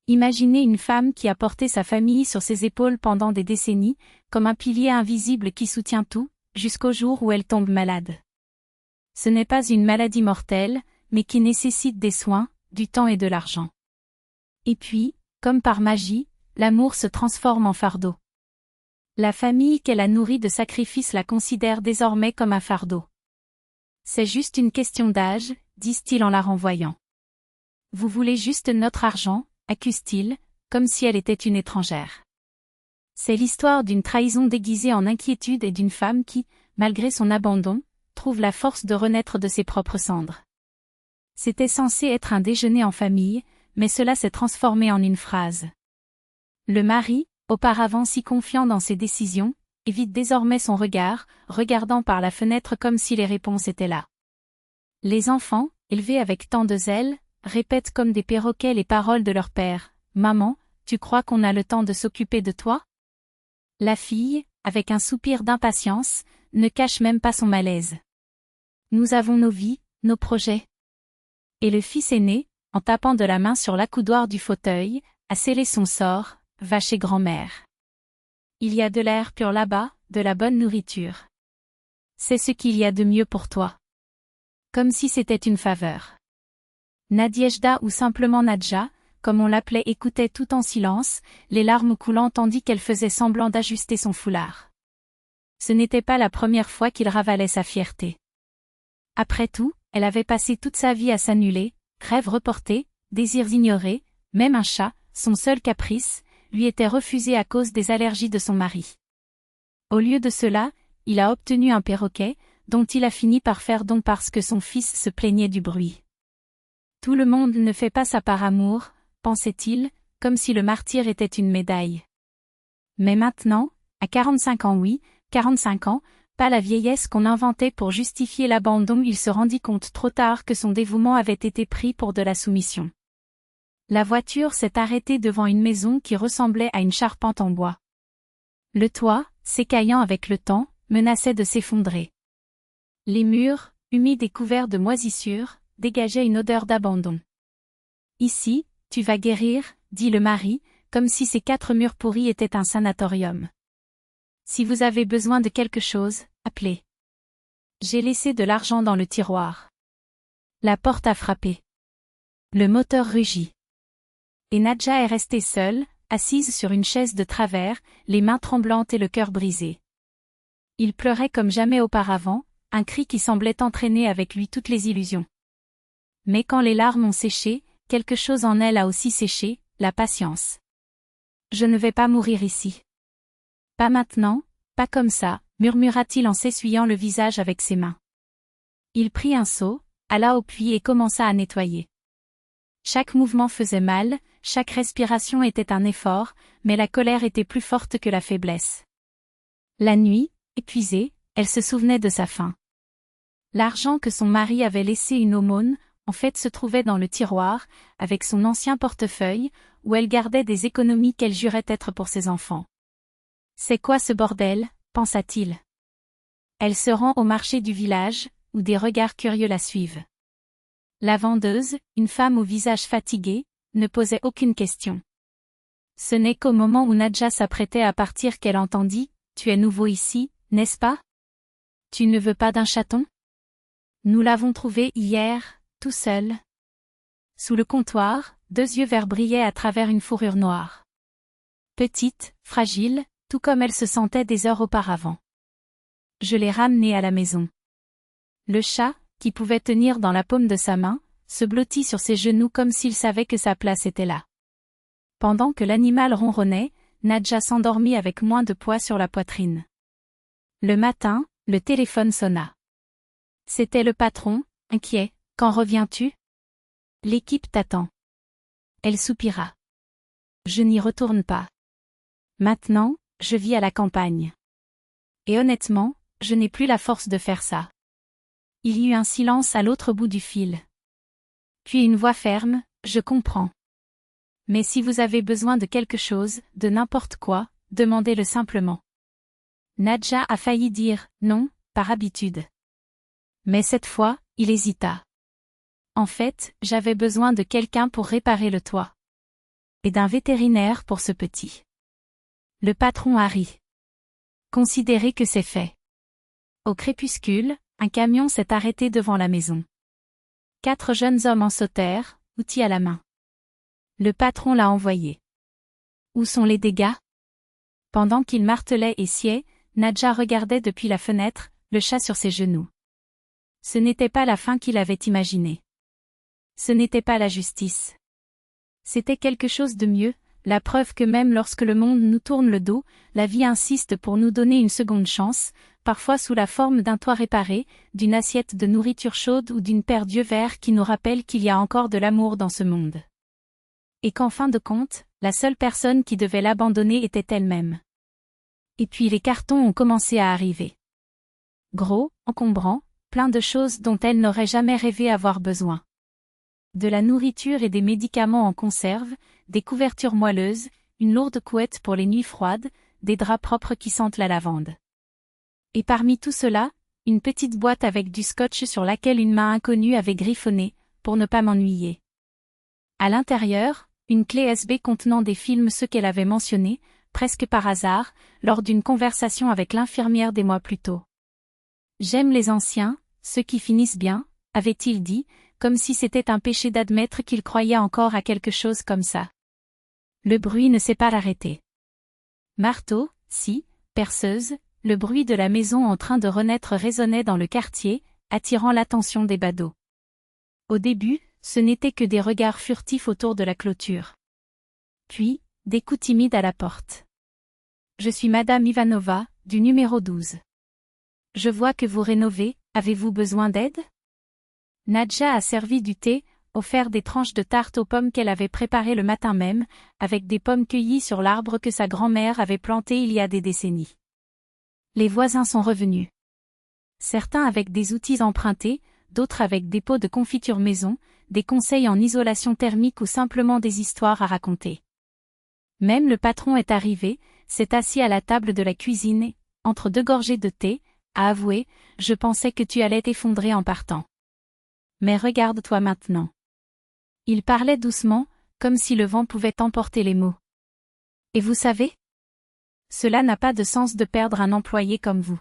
Imaginez une femme qui a porté sa famille sur ses épaules pendant des décennies, comme un pilier invisible qui soutient tout, jusqu'au jour où elle tombe malade. Ce n'est pas une maladie mortelle, mais qui nécessite des soins, du temps et de l'argent. Et puis, comme par magie, l'amour se transforme en fardeau. La famille qu'elle a nourrie de sacrifices la considère désormais comme un fardeau. C'est juste une question d'âge, disent-ils en la renvoyant. Vous voulez juste notre argent, accuse-t-il, comme si elle était une étrangère. C'est l'histoire d'une trahison déguisée en inquiétude et d'une femme qui, malgré son abandon, trouve la force de renaître de ses propres cendres. C'était censé être un déjeuner en famille, mais cela s'est transformé en une phrase. Le mari, auparavant si confiant dans ses décisions, évite désormais son regard, regardant par la fenêtre comme si les réponses étaient là. Les enfants, élevés avec tant de zèle, répètent comme des perroquets les paroles de leur père. « Maman, tu crois qu'on a le temps de s'occuper de toi ?» La fille, avec un soupir d'impatience, ne cache même pas son malaise. « Nous avons nos vies, nos projets. » Et le fils aîné, en tapant de la main sur l'accoudoir du fauteuil, a scellé son sort, va chez grand-mère. Il y a de l'air pur là-bas, de la bonne nourriture. C'est ce qu'il y a de mieux pour toi. Comme si c'était une faveur. Nadiejda ou simplement Nadja, comme on l'appelait, écoutait tout en silence, les larmes coulant tandis qu'elle faisait semblant d'ajuster son foulard. Ce n'était pas la première fois qu'il ravalait sa fierté. Après tout, elle avait passé toute sa vie à s'annuler, rêves reportés, désirs ignorés, même un chat, son seul caprice, lui était refusé à cause des allergies de son mari. Au lieu de cela, il a obtenu un perroquet, dont il a fini par faire don parce que son fils se plaignait du bruit. Tout le monde ne fait pas ça par amour, pensait-il, comme si le martyr était une médaille. Mais maintenant, à 45 ans, oui, 45 ans, pas la vieillesse qu'on inventait pour justifier l'abandon, il se rendit compte trop tard que son dévouement avait été pris pour de la soumission. La voiture s'est arrêtée devant une maison qui ressemblait à une charpente en bois. Le toit, s'écaillant avec le temps, menaçait de s'effondrer. Les murs, humides et couverts de moisissures, dégageaient une odeur d'abandon. « Ici, tu vas guérir, » dit le mari, comme si ces 4 murs pourris étaient un sanatorium. « Si vous avez besoin de quelque chose, appelez. J'ai laissé de l'argent dans le tiroir. » La porte a frappé. Le moteur rugit. Et Nadja est restée seule, assise sur une chaise de travers, les mains tremblantes et le cœur brisé. Il pleurait comme jamais auparavant, un cri qui semblait entraîner avec lui toutes les illusions. Mais quand les larmes ont séché, quelque chose en elle a aussi séché, la patience. « Je ne vais pas mourir ici. »« Pas maintenant, pas comme ça », murmura-t-il en s'essuyant le visage avec ses mains. Il prit un seau, alla au puits et commença à nettoyer. Chaque mouvement faisait mal, chaque respiration était un effort, mais la colère était plus forte que la faiblesse. La nuit, épuisée, elle se souvenait de sa faim. L'argent que son mari avait laissé une aumône, en fait se trouvait dans le tiroir, avec son ancien portefeuille, où elle gardait des économies qu'elle jurait être pour ses enfants. « C'est quoi ce bordel ?» pensa-t-il. Elle se rend au marché du village, où des regards curieux la suivent. La vendeuse, une femme au visage fatigué, ne posait aucune question. Ce n'est qu'au moment où Nadja s'apprêtait à partir qu'elle entendit « Tu es nouveau ici, n'est-ce pas? Tu ne veux pas d'un chaton? Nous l'avons trouvé hier, tout seul. » Sous le comptoir, 2 yeux verts brillaient à travers une fourrure noire. Petite, fragile, tout comme elle se sentait des heures auparavant. Je l'ai ramenée à la maison. Le chat, qui pouvait tenir dans la paume de sa main, se blottit sur ses genoux comme s'il savait que sa place était là. Pendant que l'animal ronronnait, Nadja s'endormit avec moins de poids sur la poitrine. Le matin, le téléphone sonna. C'était le patron, inquiet. « Quand reviens-tu? L'équipe t'attend. » Elle soupira. « Je n'y retourne pas. Maintenant, je vis à la campagne. Et honnêtement, je n'ai plus la force de faire ça. » Il y eut un silence à l'autre bout du fil. Puis une voix ferme, « Je comprends. Mais si vous avez besoin de quelque chose, de n'importe quoi, demandez-le simplement. » Nadja a failli dire « non », par habitude. Mais cette fois, il hésita. « En fait, j'avais besoin de quelqu'un pour réparer le toit. » et d'un vétérinaire pour ce petit. Le patron a ri. Considérez que c'est fait. Au crépuscule, un camion s'est arrêté devant la maison. 4 jeunes hommes en sautèrent, outil à la main. Le patron l'a envoyé. Où sont les dégâts? Pendant qu'il martelait et sciait, Nadja regardait depuis la fenêtre, le chat sur ses genoux. Ce n'était pas la fin qu'il avait imaginée. Ce n'était pas la justice. C'était quelque chose de mieux, la preuve que même lorsque le monde nous tourne le dos, la vie insiste pour nous donner une seconde chance, parfois sous la forme d'un toit réparé, d'une assiette de nourriture chaude ou d'une paire d'yeux verts qui nous rappelle qu'il y a encore de l'amour dans ce monde. Et qu'en fin de compte, la seule personne qui devait l'abandonner était elle-même. Et puis les cartons ont commencé à arriver. Gros, encombrants, plein de choses dont elle n'aurait jamais rêvé avoir besoin. De la nourriture et des médicaments en conserve, des couvertures moelleuses, une lourde couette pour les nuits froides, des draps propres qui sentent la lavande. Et parmi tout cela, une petite boîte avec du scotch sur laquelle une main inconnue avait griffonné, pour ne pas m'ennuyer. À l'intérieur, une clé USB contenant des films ceux qu'elle avait mentionnés, presque par hasard, lors d'une conversation avec l'infirmière des mois plus tôt. J'aime les anciens, ceux qui finissent bien, avait-il dit, comme si c'était un péché d'admettre qu'il croyait encore à quelque chose comme ça. Le bruit ne s'est pas arrêté. Marteau, scie, perceuse, le bruit de la maison en train de renaître résonnait dans le quartier, attirant l'attention des badauds. Au début, ce n'était que des regards furtifs autour de la clôture. Puis, des coups timides à la porte. Je suis Madame Ivanova, du numéro 12. Je vois que vous rénovez, avez-vous besoin d'aide? Nadja a servi du thé, offert des tranches de tarte aux pommes qu'elle avait préparées le matin même, avec des pommes cueillies sur l'arbre que sa grand-mère avait planté il y a des décennies. Les voisins sont revenus. Certains avec des outils empruntés, d'autres avec des pots de confiture maison, des conseils en isolation thermique ou simplement des histoires à raconter. Même le patron est arrivé, s'est assis à la table de la cuisine et, entre 2 gorgées de thé, a avoué « Je pensais que tu allais t'effondrer en partant. Mais regarde-toi maintenant. » Il parlait doucement, comme si le vent pouvait emporter les mots. Et vous savez? Cela n'a pas de sens de perdre un employé comme vous.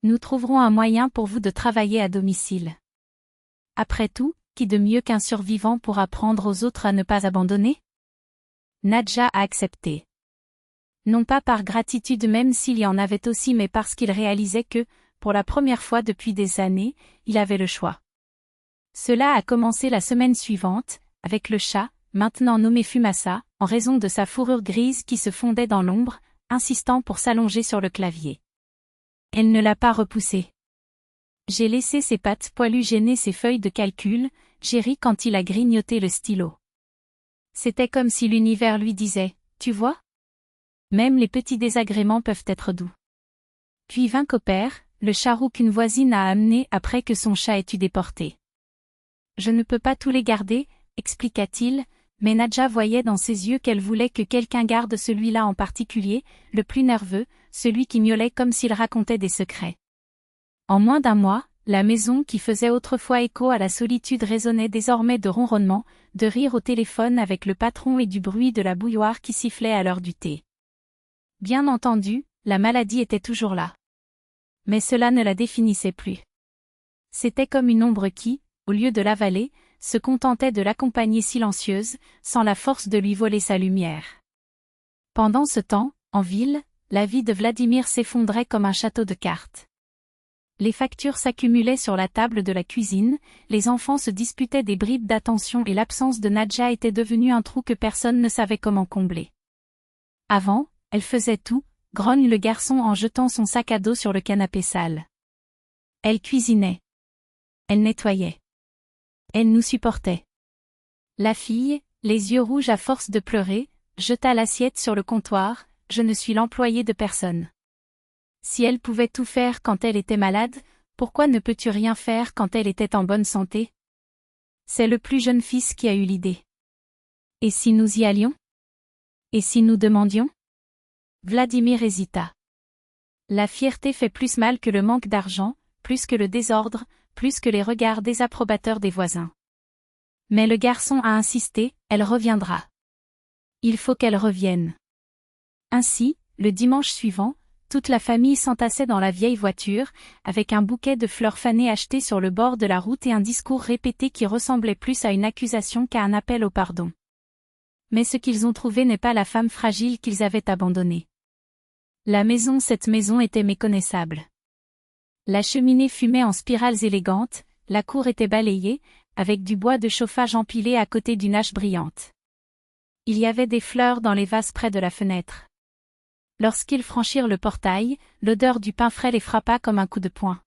Nous trouverons un moyen pour vous de travailler à domicile. Après tout, qui de mieux qu'un survivant pour apprendre aux autres à ne pas abandonner? Nadja a accepté. Non pas par gratitude même s'il y en avait aussi mais parce qu'il réalisait que, pour la première fois depuis des années, il avait le choix. Cela a commencé la semaine suivante, avec le chat, maintenant nommé Fumassa, en raison de sa fourrure grise qui se fondait dans l'ombre, insistant pour s'allonger sur le clavier. Elle ne l'a pas repoussé. J'ai laissé ses pattes poilues gêner ses feuilles de calcul, j'ai ri quand il a grignoté le stylo. C'était comme si l'univers lui disait, tu vois? Même les petits désagréments peuvent être doux. Puis 20 coppers, le charroux qu'une voisine a amené après que son chat ait eu déporté. Je ne peux pas tous les garder, expliqua-t-il, mais Nadja voyait dans ses yeux qu'elle voulait que quelqu'un garde celui-là en particulier, le plus nerveux, celui qui miaulait comme s'il racontait des secrets. En moins d'1 mois, la maison qui faisait autrefois écho à la solitude résonnait désormais de ronronnements, de rires au téléphone avec le patron et du bruit de la bouilloire qui sifflait à l'heure du thé. Bien entendu, la maladie était toujours là. Mais cela ne la définissait plus. C'était comme une ombre qui, au lieu de l'avaler, se contentait de l'accompagner silencieuse, sans la force de lui voler sa lumière. Pendant ce temps, en ville, la vie de Vladimir s'effondrait comme un château de cartes. Les factures s'accumulaient sur la table de la cuisine, les enfants se disputaient des bribes d'attention et l'absence de Nadja était devenue un trou que personne ne savait comment combler. Avant, elle faisait tout, grogne le garçon en jetant son sac à dos sur le canapé sale. Elle cuisinait. Elle nettoyait. Elle nous supportait. La fille, les yeux rouges à force de pleurer, jeta l'assiette sur le comptoir, je ne suis l'employée de personne. Si elle pouvait tout faire quand elle était malade, pourquoi ne peux-tu rien faire quand elle était en bonne santé? C'est le plus jeune fils qui a eu l'idée. Et si nous y allions? Et si nous demandions? Vladimir hésita. La fierté fait plus mal que le manque d'argent, plus que le désordre, plus que les regards désapprobateurs des voisins. Mais le garçon a insisté, elle reviendra. Il faut qu'elle revienne. Ainsi, le dimanche suivant, toute la famille s'entassait dans la vieille voiture, avec un bouquet de fleurs fanées achetées sur le bord de la route et un discours répété qui ressemblait plus à une accusation qu'à un appel au pardon. Mais ce qu'ils ont trouvé n'est pas la femme fragile qu'ils avaient abandonnée. Cette maison était méconnaissable. La cheminée fumait en spirales élégantes, la cour était balayée, avec du bois de chauffage empilé à côté d'une hache brillante. Il y avait des fleurs dans les vases près de la fenêtre. Lorsqu'ils franchirent le portail, l'odeur du pain frais les frappa comme un coup de poing.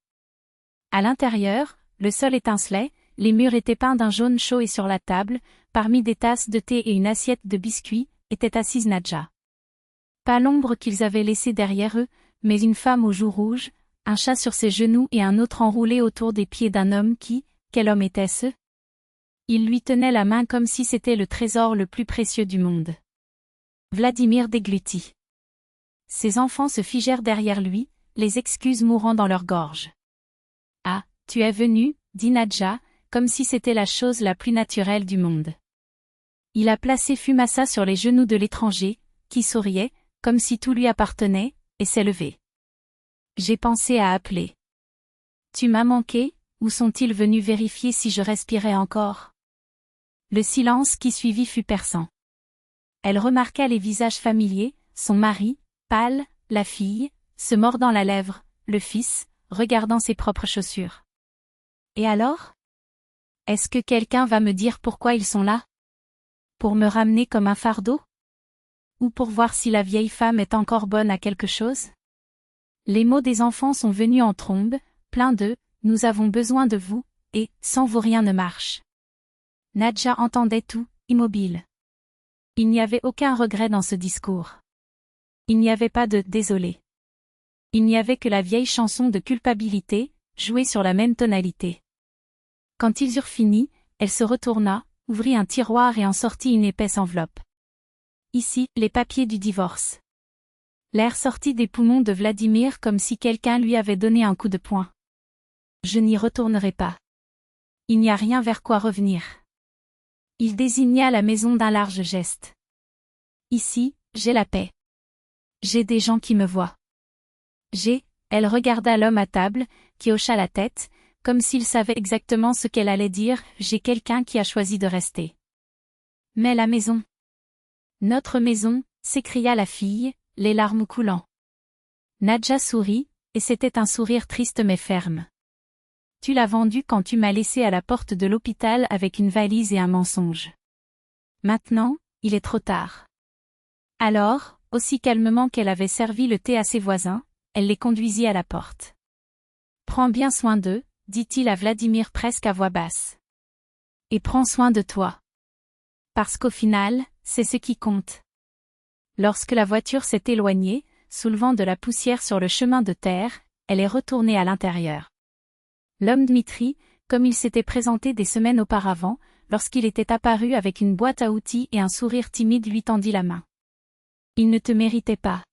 À l'intérieur, le sol étincelait, les murs étaient peints d'un jaune chaud et sur la table, parmi des tasses de thé et une assiette de biscuits, était assise Nadja. Pas l'ombre qu'ils avaient laissée derrière eux, mais une femme aux joues rouges, un chat sur ses genoux et un autre enroulé autour des pieds d'un homme qui, quel homme était-ce? Il lui tenait la main comme si c'était le trésor le plus précieux du monde. Vladimir déglutit. Ses enfants se figèrent derrière lui, les excuses mourant dans leur gorge. « Ah, tu es venu, dit Nadja, comme si c'était la chose la plus naturelle du monde. » Il a placé Fumassa sur les genoux de l'étranger, qui souriait, comme si tout lui appartenait, et s'est levé. « J'ai pensé à appeler. Tu m'as manqué, où sont-ils venus vérifier si je respirais encore ?» Le silence qui suivit fut perçant. Elle remarqua les visages familiers, son mari, pâle, la fille, se mordant la lèvre, le fils, regardant ses propres chaussures. Et alors? Est-ce que quelqu'un va me dire pourquoi ils sont là? Pour me ramener comme un fardeau? Ou pour voir si la vieille femme est encore bonne à quelque chose? Les mots des enfants sont venus en trombe, pleins de « nous avons besoin de vous » et « sans vous rien ne marche ». Nadja entendait tout, immobile. Il n'y avait aucun regret dans ce discours. Il n'y avait pas de « désolé ». Il n'y avait que la vieille chanson de culpabilité, jouée sur la même tonalité. Quand ils eurent fini, elle se retourna, ouvrit un tiroir et en sortit une épaisse enveloppe. Ici, les papiers du divorce. L'air sortit des poumons de Vladimir comme si quelqu'un lui avait donné un coup de poing. Je n'y retournerai pas. Il n'y a rien vers quoi revenir. Il désigna la maison d'un large geste. Ici, j'ai la paix. J'ai des gens qui me voient. Elle regarda l'homme à table, qui hocha la tête, comme s'il savait exactement ce qu'elle allait dire, j'ai quelqu'un qui a choisi de rester. Mais la maison. Notre maison, s'écria la fille, les larmes coulant. Nadja sourit, et c'était un sourire triste mais ferme. Tu l'as vendue quand tu m'as laissé à la porte de l'hôpital avec une valise et un mensonge. Maintenant, il est trop tard. Alors, aussi calmement qu'elle avait servi le thé à ses voisins, elle les conduisit à la porte. Prends bien soin d'eux, dit-il à Vladimir presque à voix basse. Et prends soin de toi. Parce qu'au final, c'est ce qui compte. Lorsque la voiture s'est éloignée, soulevant de la poussière sur le chemin de terre, elle est retournée à l'intérieur. L'homme Dmitri, comme il s'était présenté des semaines auparavant, lorsqu'il était apparu avec une boîte à outils et un sourire timide lui tendit la main. Il ne te méritait pas.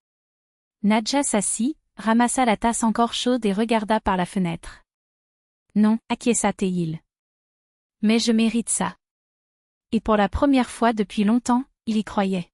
Nadja s'assit, ramassa la tasse encore chaude et regarda par la fenêtre. Non, acquiesça Théil. Mais je mérite ça. Et pour la première fois depuis longtemps, il y croyait.